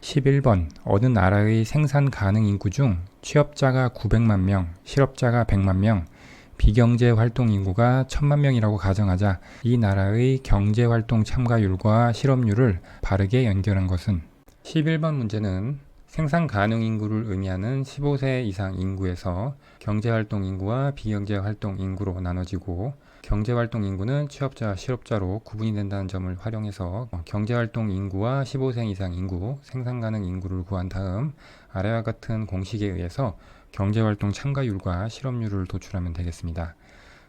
11번 어느 나라의 생산 가능 인구 중 취업자가 900만 명, 실업자가 100만 명, 비경제 활동 인구가 1000만 명이라고 가정하자 이 나라의 경제 활동 참가율과 실업률을 바르게 연결한 것은? 11번 문제는 생산 가능 인구를 의미하는 15세 이상 인구에서 경제활동 인구와 비경제활동 인구로 나눠지고, 경제활동 인구는 취업자, 실업자로 구분이 된다는 점을 활용해서 경제활동 인구와 15세 이상 인구, 생산 가능 인구를 구한 다음 아래와 같은 공식에 의해서 경제활동 참가율과 실업률을 도출하면 되겠습니다.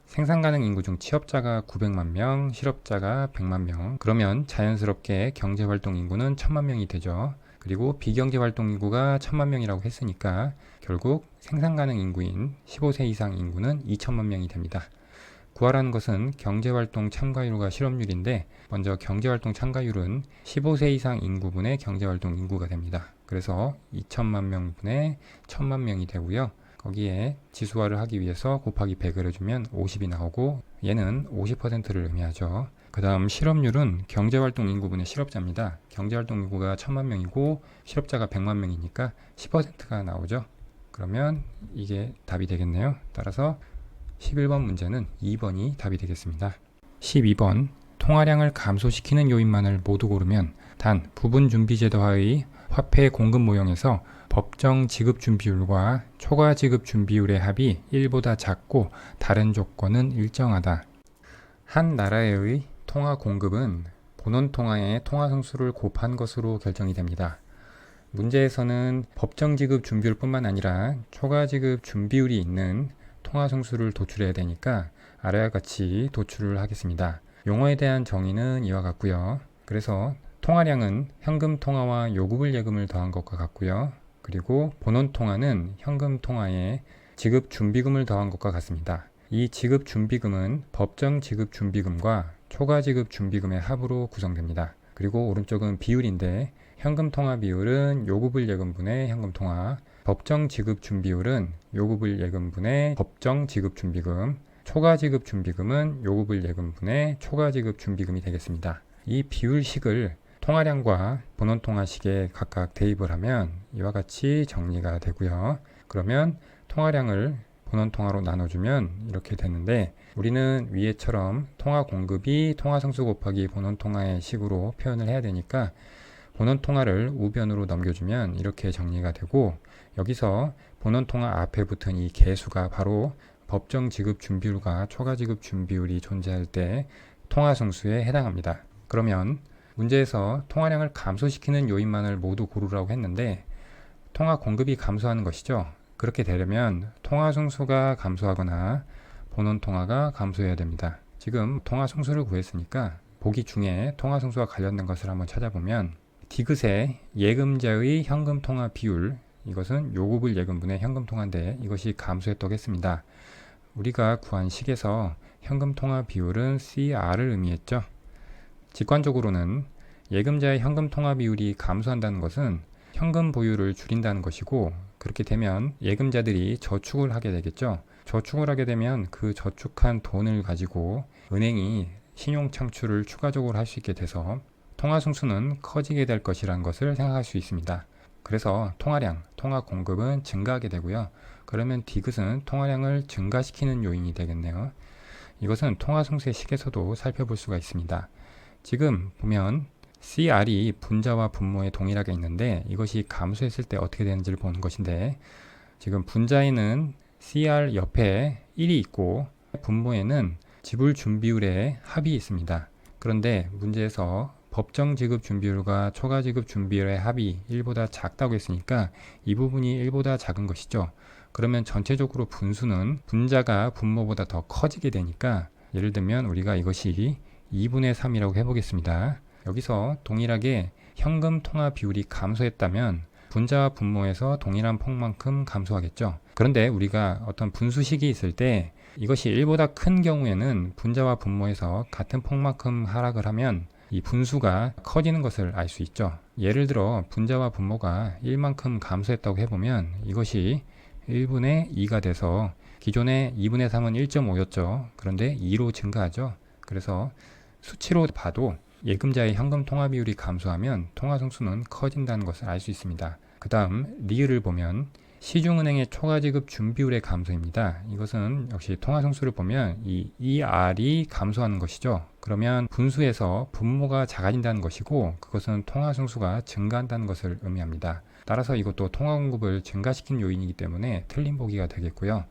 생산 가능 인구 중 취업자가 900만 명, 실업자가 100만 명. 그러면 자연스럽게 경제활동 인구는 1000만 명이 되죠. 그리고 비경제활동 인구가 1000만 명이라고 했으니까 결국 생산 가능 인구인 15세 이상 인구는 2000만 명이 됩니다. 구하라는 것은 경제활동 참가율과 실업률인데, 먼저 경제활동 참가율은 15세 이상 인구분의 경제활동 인구가 됩니다. 그래서 2000만 명분의 1000만 명이 되고요. 거기에 지수화를 하기 위해서 곱하기 100을 해주면 50이 나오고, 얘는 50%를 의미하죠. 그 다음 실업률은 경제활동 인구분의 실업자입니다. 경제활동 인구가 1000만 명이고 실업자가 100만 명이니까 10%가 나오죠. 그러면 이게 답이 되겠네요. 따라서 11번 문제는 2번이 답이 되겠습니다. 12번 통화량을 감소시키는 요인만을 모두 고르면 단 부분 준비제도화의 화폐 공급 모형에서 법정 지급 준비율과 초과 지급 준비율의 합이 1보다 작고 다른 조건은 일정하다. 한 나라의 통화 공급은 본원 통화의 통화 성수를 곱한 것으로 결정이 됩니다. 문제에서는 법정 지급 준비율 뿐만 아니라 초과 지급 준비율이 있는 통화 성수를 도출해야 되니까 아래와 같이 도출을 하겠습니다. 용어에 대한 정의는 이와 같고요. 그래서 통화량은 현금 통화와 요구불 예금을 더한 것과 같고요. 그리고 본원 통화는 현금 통화에 지급 준비금을 더한 것과 같습니다. 이 지급 준비금은 법정 지급 준비금과 초과 지급 준비금의 합으로 구성됩니다. 그리고 오른쪽은 비율인데, 현금 통화 비율은 요구불 예금분의 현금 통화, 법정 지급 준비율은 요구불 예금분의 법정 지급 준비금, 초과 지급 준비금은 요구불 예금분의 초과 지급 준비금이 되겠습니다. 이 비율식을 통화량과 본원 통화식에 각각 대입을 하면 이와 같이 정리가 되고요. 그러면 통화량을 본원 통화로 나눠주면 이렇게 되는데, 우리는 위에처럼 통화 공급이 통화 성수 곱하기 본원 통화의 식으로 표현을 해야 되니까 본원 통화를 우변으로 넘겨주면 이렇게 정리가 되고, 여기서 본원 통화 앞에 붙은 이 개수가 바로 법정 지급 준비율과 초과 지급 준비율이 존재할 때 통화 성수에 해당합니다. 그러면 문제에서 통화량을 감소시키는 요인만을 모두 고르라고 했는데, 통화 공급이 감소하는 것이죠. 그렇게 되려면 통화 성수가 감소하거나 본원 통화가 감소해야 됩니다. 지금 통화 성수를 구했으니까 보기 중에 통화 성수와 관련된 것을 한번 찾아보면, 디귿의 예금자의 현금 통화 비율, 이것은 요구불 예금분의 현금 통화인데 이것이 감소했다고 했습니다. 우리가 구한 식에서 현금 통화 비율은 CR을 의미했죠. 직관적으로는 예금자의 현금 통화 비율이 감소한다는 것은 현금 보유를 줄인다는 것이고, 그렇게 되면 예금자들이 저축을 하게 되겠죠. 저축을 하게 되면 그 저축한 돈을 가지고 은행이 신용 창출을 추가적으로 할 수 있게 돼서 통화 성수는 커지게 될 것이라는 것을 생각할 수 있습니다. 그래서 통화량, 통화 공급은 증가하게 되고요. 그러면 디귿은 통화량을 증가시키는 요인이 되겠네요. 이것은 통화 성수의 식에서도 살펴볼 수가 있습니다. 지금 보면 CR이 분자와 분모에 동일하게 있는데 이것이 감소했을 때 어떻게 되는지를 보는 것인데, 지금 분자에는 CR 옆에 1이 있고 분모에는 지불 준비율의 합이 있습니다. 그런데 문제에서 법정 지급 준비율과 초과 지급 준비율의 합이 1보다 작다고 했으니까 이 부분이 1보다 작은 것이죠. 그러면 전체적으로 분수는 분자가 분모보다 더 커지게 되니까, 예를 들면 우리가 이것이 2분의 3이라고 해보겠습니다. 여기서 동일하게 현금 통화 비율이 감소했다면 분자와 분모에서 동일한 폭만큼 감소하겠죠. 그런데 우리가 어떤 분수식이 있을 때 이것이 1보다 큰 경우에는 분자와 분모에서 같은 폭만큼 하락을 하면 이 분수가 커지는 것을 알 수 있죠. 예를 들어 분자와 분모가 1만큼 감소했다고 해보면 이것이 1분의 2가 돼서 기존의 2분의 3은 1.5였죠. 그런데 2로 증가하죠. 그래서 수치로 봐도 예금자의 현금 통화 비율이 감소하면 통화 성수는 커진다는 것을 알 수 있습니다. 그 다음 리을을 보면 시중은행의 초과지급 준비율의 감소입니다. 이것은 역시 통화 성수를 보면 이 ER이 감소하는 것이죠. 그러면 분수에서 분모가 작아진다는 것이고 그것은 통화 성수가 증가한다는 것을 의미합니다. 따라서 이것도 통화 공급을 증가시키는 요인이기 때문에 틀린 보기가 되겠고요.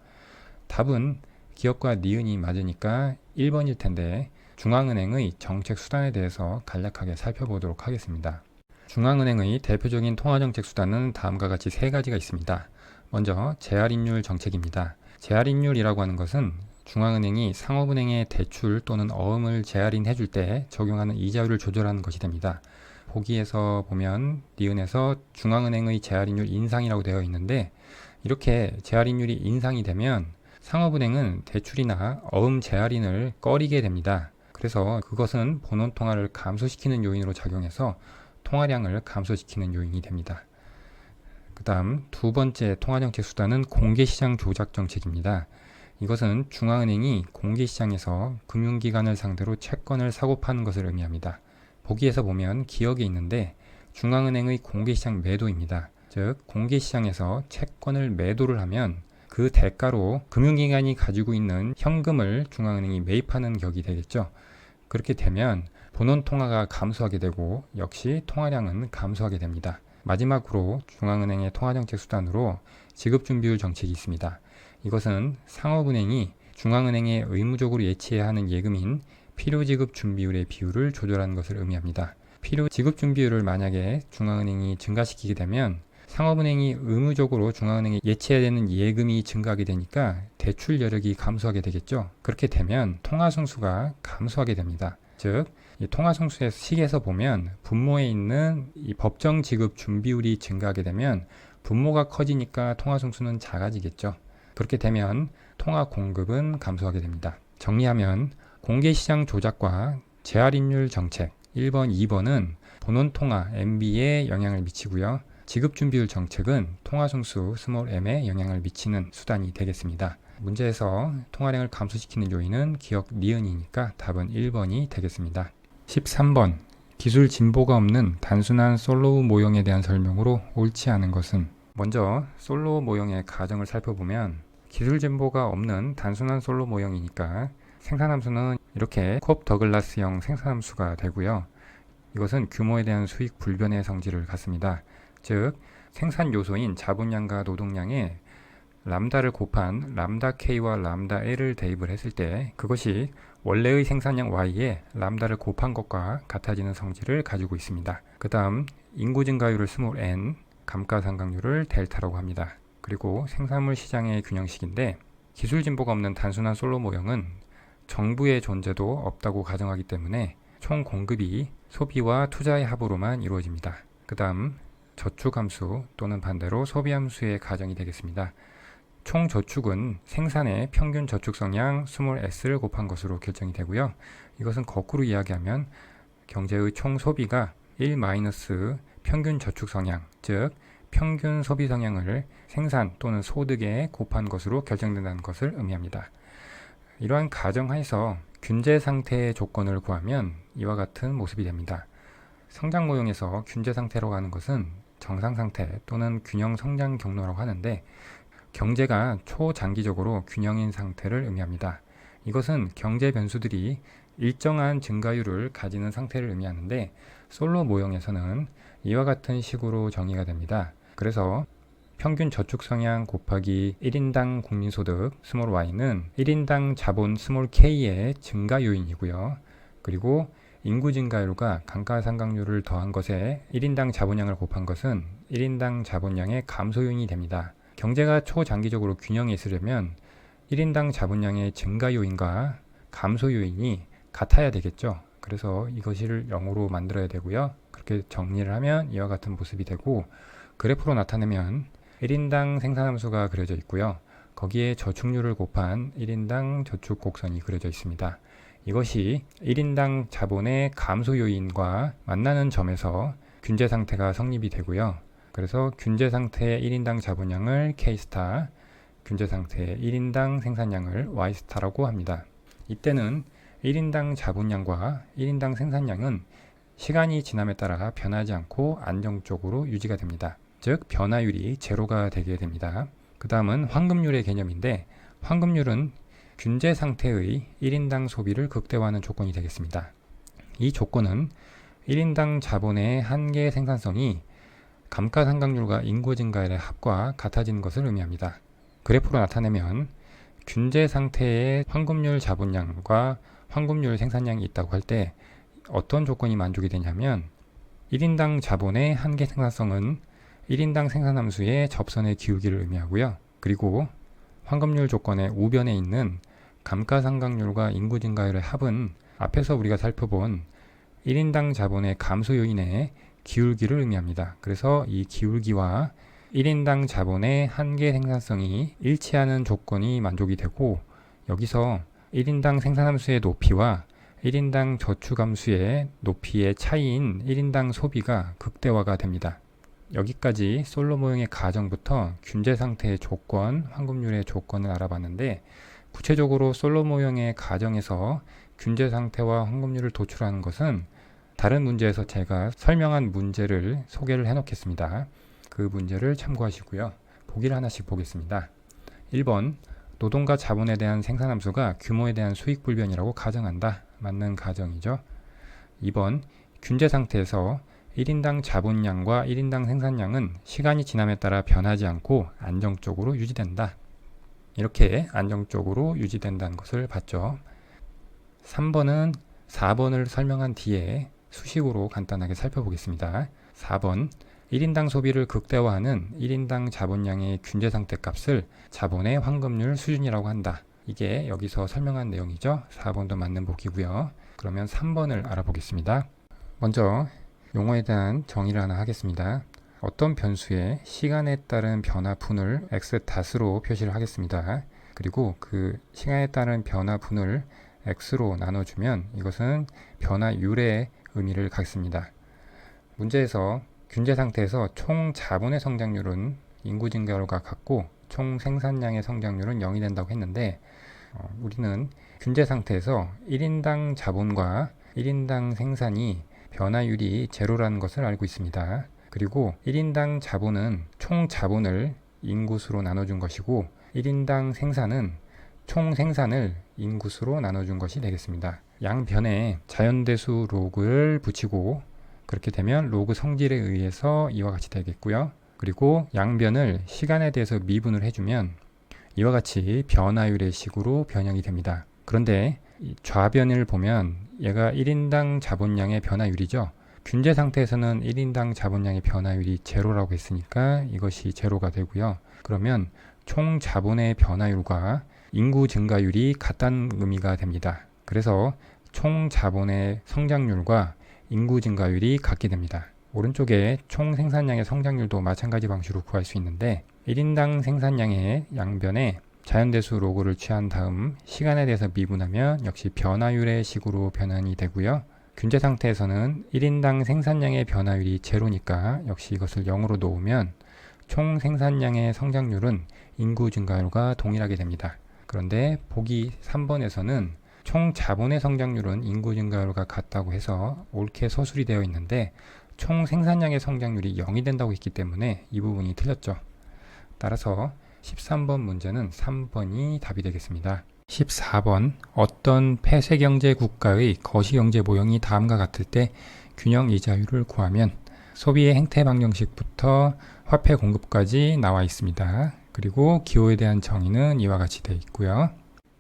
답은 기업과 니은이 맞으니까 1번일 텐데 중앙은행의 정책 수단에 대해서 간략하게 살펴보도록 하겠습니다. 중앙은행의 대표적인 통화정책 수단은 다음과 같이 세 가지가 있습니다. 먼저 재할인율 정책입니다. 재할인율이라고 하는 것은 중앙은행이 상업은행의 대출 또는 어음을 재할인해 줄 때 적용하는 이자율을 조절하는 것이 됩니다. 보기에서 보면 니은에서 중앙은행의 재할인율 인상이라고 되어 있는데 이렇게 재할인율이 인상이 되면 상업은행은 대출이나 어음 재할인을 꺼리게 됩니다. 그래서 그것은 본원 통화를 감소시키는 요인으로 작용해서 통화량을 감소시키는 요인이 됩니다. 그 다음 두 번째 통화정책 수단은 공개시장 조작 정책입니다. 이것은 중앙은행이 공개시장에서 금융기관을 상대로 채권을 사고 파는 것을 의미합니다. 보기에서 보면 기억에 있는데 중앙은행의 공개시장 매도입니다. 즉 공개시장에서 채권을 매도를 하면 그 대가로 금융기관이 가지고 있는 현금을 중앙은행이 매입하는 격이 되겠죠. 그렇게 되면 본원 통화가 감소하게 되고 역시 통화량은 감소하게 됩니다. 마지막으로 중앙은행의 통화정책 수단으로 지급준비율 정책이 있습니다. 이것은 상업은행이 중앙은행에 의무적으로 예치해야 하는 예금인 필요지급준비율의 비율을 조절하는 것을 의미합니다. 필요지급준비율을 만약에 중앙은행이 증가시키게 되면 상업은행이 의무적으로 중앙은행에 예치해야 되는 예금이 증가하게 되니까 대출 여력이 감소하게 되겠죠. 그렇게 되면 통화성수가 감소하게 됩니다. 즉, 이 통화성수의 식에서 보면 분모에 있는 이 법정 지급 준비율이 증가하게 되면 분모가 커지니까 통화성수는 작아지겠죠. 그렇게 되면 통화 공급은 감소하게 됩니다. 정리하면 공개시장 조작과 재할인율 정책 1번, 2번은 본원 통화 MB에 영향을 미치고요. 지급준비율 정책은 통화성수 m에 영향을 미치는 수단이 되겠습니다. 문제에서 통화량을 감소시키는 요인은 기억 니은이니까 답은 1번이 되겠습니다. 13번 기술 진보가 없는 단순한 솔로우 모형에 대한 설명으로 옳지 않은 것은 먼저 솔로우 모형의 가정을 살펴보면 기술 진보가 없는 단순한 솔로 모형이니까 생산함수는 이렇게 콥 더글라스형 생산함수가 되고요. 이것은 규모에 대한 수익 불변의 성질을 갖습니다. 즉 생산 요소인 자본량과 노동량에 람다를 곱한 람다 K와 람다 L을 대입을 했을 때 그것이 원래의 생산량 Y에 람다를 곱한 것과 같아지는 성질을 가지고 있습니다. 그 다음 인구 증가율을 n, 감가상각률을 델타라고 합니다. 그리고 생산물 시장의 균형식인데 기술 진보가 없는 단순한 솔로 모형은 정부의 존재도 없다고 가정하기 때문에 총 공급이 소비와 투자의 합으로만 이루어집니다. 그 다음 저축함수 또는 반대로 소비함수의 가정이 되겠습니다. 총 저축은 생산의 평균 저축 성량 s를 곱한 것으로 결정이 되고요. 이것은 거꾸로 이야기하면 경제의 총 소비가 1 평균 저축 성량, 즉 평균 소비 성량을 생산 또는 소득에 곱한 것으로 결정된다는 것을 의미합니다. 이러한 가정하에서 균제 상태의 조건을 구하면 이와 같은 모습이 됩니다. 성장 모형에서 균제 상태라고 하는 것은 정상 상태 또는 균형 성장 경로라고 하는데 경제가 초장기적으로 균형인 상태를 의미합니다. 이것은 경제 변수들이 일정한 증가율을 가지는 상태를 의미하는데 솔로 모형에서는 이와 같은 식으로 정의가 됩니다. 그래서 평균 저축 성향 곱하기 1인당 국민소득 y는 1인당 자본 k의 증가 요인이고요. 그리고 인구 증가율과 감가상각률을 더한 것에 1인당 자본량을 곱한 것은 1인당 자본량의 감소 요인이 됩니다. 경제가 초장기적으로 균형에 있으려면 1인당 자본량의 증가 요인과 감소 요인이 같아야 되겠죠. 그래서 이것을 0으로 만들어야 되고요. 그렇게 정리를 하면 이와 같은 모습이 되고 그래프로 나타내면 1인당 생산함수가 그려져 있고요. 거기에 저축률을 곱한 1인당 저축 곡선이 그려져 있습니다. 이것이 1인당 자본의 감소 요인과 만나는 점에서 균제 상태가 성립이 되고요. 그래서 균제 상태의 1인당 자본량을 K스타, 균제 상태의 1인당 생산량을 Y스타라고 합니다. 이때는 1인당 자본량과 1인당 생산량은 시간이 지남에 따라 변하지 않고 안정적으로 유지가 됩니다. 즉 변화율이 제로가 되게 됩니다. 그 다음은 황금률의 개념인데, 황금률은 균제 상태의 1인당 소비를 극대화하는 조건이 되겠습니다. 이 조건은 1인당 자본의 한계 생산성이 감가상각률과 인구 증가율의 합과 같아지는 것을 의미합니다. 그래프로 나타내면 균제 상태의 황금률 자본량과 황금률 생산량이 있다고 할 때 어떤 조건이 만족이 되냐면, 1인당 자본의 한계 생산성은 1인당 생산함수의 접선의 기울기를 의미하고요. 그리고 황금률 조건의 우변에 있는 감가상각률과 인구 증가율의 합은 앞에서 우리가 살펴본 1인당 자본의 감소 요인의 기울기를 의미합니다. 그래서 이 기울기와 1인당 자본의 한계 생산성이 일치하는 조건이 만족이 되고, 여기서 1인당 생산함수의 높이와 1인당 저축함수의 높이의 차이인 1인당 소비가 극대화가 됩니다. 여기까지 솔로 모형의 가정부터 균제 상태의 조건, 황금률의 조건을 알아봤는데, 구체적으로 솔로 모형의 가정에서 균제 상태와 황금률을 도출하는 것은 다른 문제에서 제가 설명한 문제를 소개를 해 놓겠습니다. 그 문제를 참고하시고요. 보기를 하나씩 보겠습니다. 1번, 노동과 자본에 대한 생산함수가 규모에 대한 수익 불변이라고 가정한다. 맞는 가정이죠. 2번, 균제 상태에서 1인당 자본량과 1인당 생산량은 시간이 지남에 따라 변하지 않고 안정적으로 유지된다. 이렇게 안정적으로 유지된다는 것을 봤죠. 3번은 4번을 설명한 뒤에 수식으로 간단하게 살펴보겠습니다. 4번, 1인당 소비를 극대화하는 1인당 자본량의 균제 상태 값을 자본의 황금률 수준이라고 한다. 이게 여기서 설명한 내용이죠. 4번도 맞는 보기고요. 그러면 3번을 알아보겠습니다. 먼저 용어에 대한 정의를 하나 하겠습니다. 어떤 변수의 시간에 따른 변화분을 x'으로 표시를 하겠습니다. 그리고 그 시간에 따른 변화분을 x로 나눠주면 이것은 변화율의 의미를 갖습니다. 문제에서 균제 상태에서 총 자본의 성장률은 인구 증가율과 같고 총 생산량의 성장률은 0이 된다고 했는데, 우리는 균제 상태에서 1인당 자본과 1인당 생산이 변화율이 제로라는 것을 알고 있습니다. 그리고 1인당 자본은 총 자본을 인구수로 나눠준 것이고 1인당 생산은 총 생산을 인구수로 나눠준 것이 되겠습니다. 양변에 자연대수 로그를 붙이고, 그렇게 되면 로그 성질에 의해서 이와 같이 되겠고요. 그리고 양변을 시간에 대해서 미분을 해주면 이와 같이 변화율의 식으로 변형이 됩니다. 그런데 좌변을 보면 얘가 1인당 자본량의 변화율이죠. 균제 상태에서는 1인당 자본량의 변화율이 제로라고 했으니까 이것이 제로가 되고요. 그러면 총 자본의 변화율과 인구 증가율이 같다는 의미가 됩니다. 그래서 총 자본의 성장률과 인구 증가율이 같게 됩니다. 오른쪽에 총 생산량의 성장률도 마찬가지 방식으로 구할 수 있는데, 1인당 생산량의 양변에 자연대수 로그를 취한 다음 시간에 대해서 미분하면 역시 변화율의 식으로 변환이 되고요. 균제 상태에서는 1인당 생산량의 변화율이 제로니까 역시 이것을 0으로 놓으면 총 생산량의 성장률은 인구 증가율과 동일하게 됩니다. 그런데 보기 3번에서는 총 자본의 성장률은 인구 증가율과 같다고 해서 옳게 서술이 되어 있는데 총 생산량의 성장률이 0이 된다고 했기 때문에 이 부분이 틀렸죠. 따라서 13번 문제는 3번이 답이 되겠습니다. 14번, 어떤 폐쇄경제 국가의 거시경제 모형이 다음과 같을 때 균형 이자율을 구하면, 소비의 행태 방정식부터 화폐 공급까지 나와 있습니다. 그리고 기호에 대한 정의는 이와 같이 되어 있고요.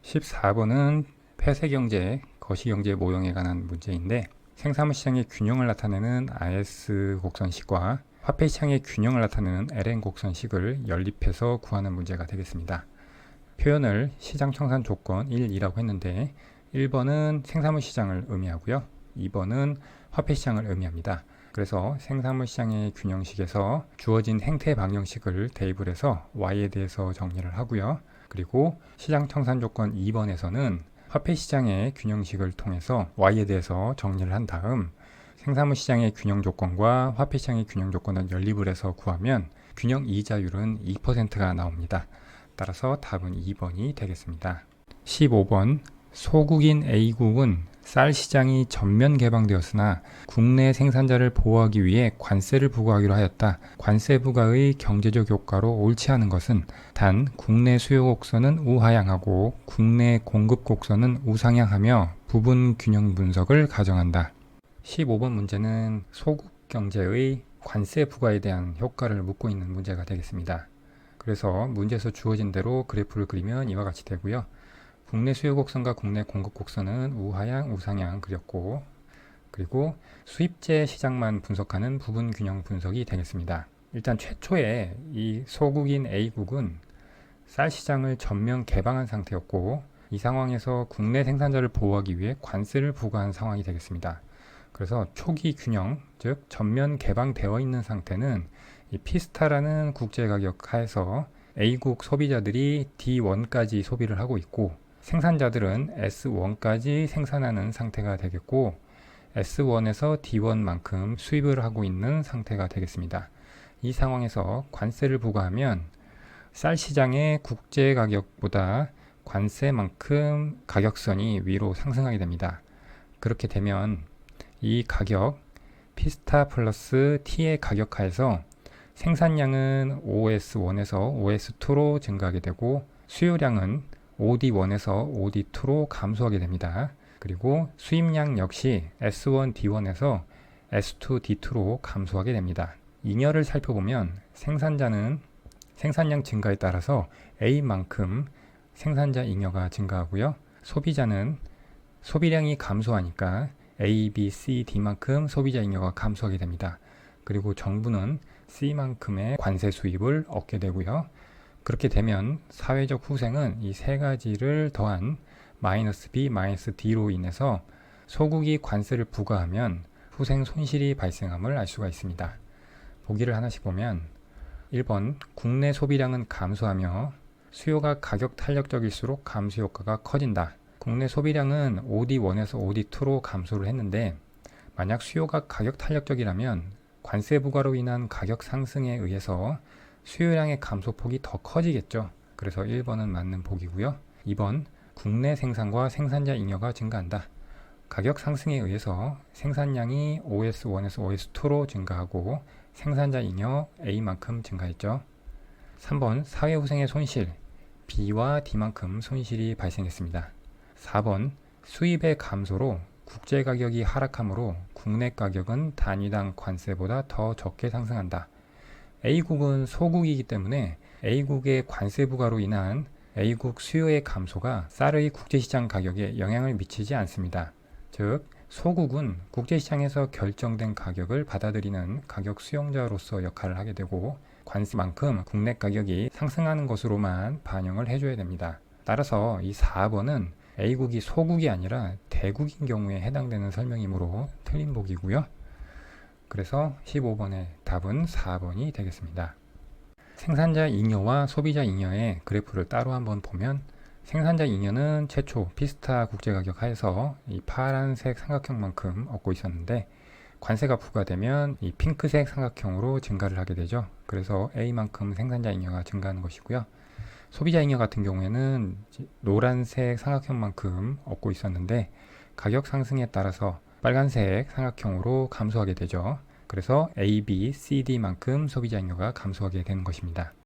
14번은 폐쇄경제, 거시경제 모형에 관한 문제인데, 생산물 시장의 균형을 나타내는 RS 곡선식과 화폐 시장의 균형을 나타내는 LN 곡선식을 연립해서 구하는 문제가 되겠습니다. 표현을 시장 청산 조건 1, 2라고 했는데 1번은 생산물 시장을 의미하고요. 2번은 화폐 시장을 의미합니다. 그래서 생산물 시장의 균형식에서 주어진 행태 방정식을 대입을 해서 Y에 대해서 정리를 하고요. 그리고 시장 청산 조건 2번에서는 화폐 시장의 균형식을 통해서 Y에 대해서 정리를 한 다음 생산물 시장의 균형 조건과 화폐 시장의 균형 조건을 연립을 해서 구하면 균형 이자율은 2%가 나옵니다. 따라서 답은 2번이 되겠습니다. 15번, 소국인 A국은 쌀 시장이 전면 개방되었으나 국내 생산자를 보호하기 위해 관세를 부과하기로 하였다. 관세 부과의 경제적 효과로 옳지 않은 것은 단 국내 수요 곡선은 우하향하고 국내 공급 곡선은 우상향하며 부분 균형 분석을 가정한다. 15번 문제는 소국 경제의 관세 부과에 대한 효과를 묻고 있는 문제가 되겠습니다. 그래서 문제에서 주어진 대로 그래프를 그리면 이와 같이 되고요. 국내 수요 곡선과 국내 공급 곡선은 우하향, 우상향 그렸고, 그리고 수입제 시장만 분석하는 부분 균형 분석이 되겠습니다. 일단 최초에 이 소국인 A국은 쌀 시장을 전면 개방한 상태였고, 이 상황에서 국내 생산자를 보호하기 위해 관세를 부과한 상황이 되겠습니다. 그래서 초기 균형, 즉 전면 개방되어 있는 상태는 이 피스타라는 국제가격 하에서 A국 소비자들이 D1까지 소비를 하고 있고, 생산자들은 S1까지 생산하는 상태가 되겠고, S1에서 D1만큼 수입을 하고 있는 상태가 되겠습니다. 이 상황에서 관세를 부과하면 쌀 시장의 국제 가격보다 관세만큼 가격선이 위로 상승하게 됩니다. 그렇게 되면 이 가격 피스타 플러스 T의 가격하에서 생산량은 OS1에서 OS2로 증가하게 되고, 수요량은 OD1에서 OD2로 감소하게 됩니다. 그리고 수입량 역시 S1, D1에서 S2, D2로 감소하게 됩니다. 잉여를 살펴보면 생산자는 생산량 증가에 따라서 A만큼 생산자 잉여가 증가하고요. 소비자는 소비량이 감소하니까 A, B, C, D만큼 소비자 잉여가 감소하게 됩니다. 그리고 정부는 C만큼의 관세 수입을 얻게 되고요. 그렇게 되면 사회적 후생은 이 세 가지를 더한 마이너스 B, 마이너스 D로 인해서 소국이 관세를 부과하면 후생 손실이 발생함을 알 수가 있습니다. 보기를 하나씩 보면 1번 국내 소비량은 감소하며 수요가 가격 탄력적일수록 감소 효과가 커진다. 국내 소비량은 OD1에서 OD2로 감소를 했는데, 만약 수요가 가격 탄력적이라면 관세 부과로 인한 가격 상승에 의해서 수요량의 감소폭이 더 커지겠죠. 그래서 1번은 맞는 보기고요. 2번 국내 생산과 생산자 잉여가 증가한다. 가격 상승에 의해서 생산량이 OS1에서 OS2로 증가하고 생산자 잉여 A만큼 증가했죠. 3번 사회후생의 손실 B와 D만큼 손실이 발생했습니다. 4번 수입의 감소로 국제가격이 하락하므로 국내 가격은 단위당 관세보다 더 적게 상승한다. A국은 소국이기 때문에 A국의 관세 부과로 인한 A국 수요의 감소가 쌀의 국제시장 가격에 영향을 미치지 않습니다. 즉, 소국은 국제시장에서 결정된 가격을 받아들이는 가격 수용자로서 역할을 하게 되고, 관세만큼 국내 가격이 상승하는 것으로만 반영을 해줘야 됩니다. 따라서 이 4번은 A국이 소국이 아니라 대국인 경우에 해당되는 설명이므로 틀린 보기고요. 그래서 15번의 답은 4번이 되겠습니다. 생산자 잉여와 소비자 잉여의 그래프를 따로 한번 보면, 생산자 잉여는 최초 피스타 국제가격 하에서 이 파란색 삼각형만큼 얻고 있었는데, 관세가 부과되면 이 핑크색 삼각형으로 증가를 하게 되죠. 그래서 A만큼 생산자 잉여가 증가하는 것이고요. 소비자 잉여 같은 경우에는 노란색 삼각형만큼 얻고 있었는데, 가격 상승에 따라서 빨간색 삼각형으로 감소하게 되죠. 그래서 A, B, C, D만큼 소비자 잉여가 감소하게 되는 것입니다.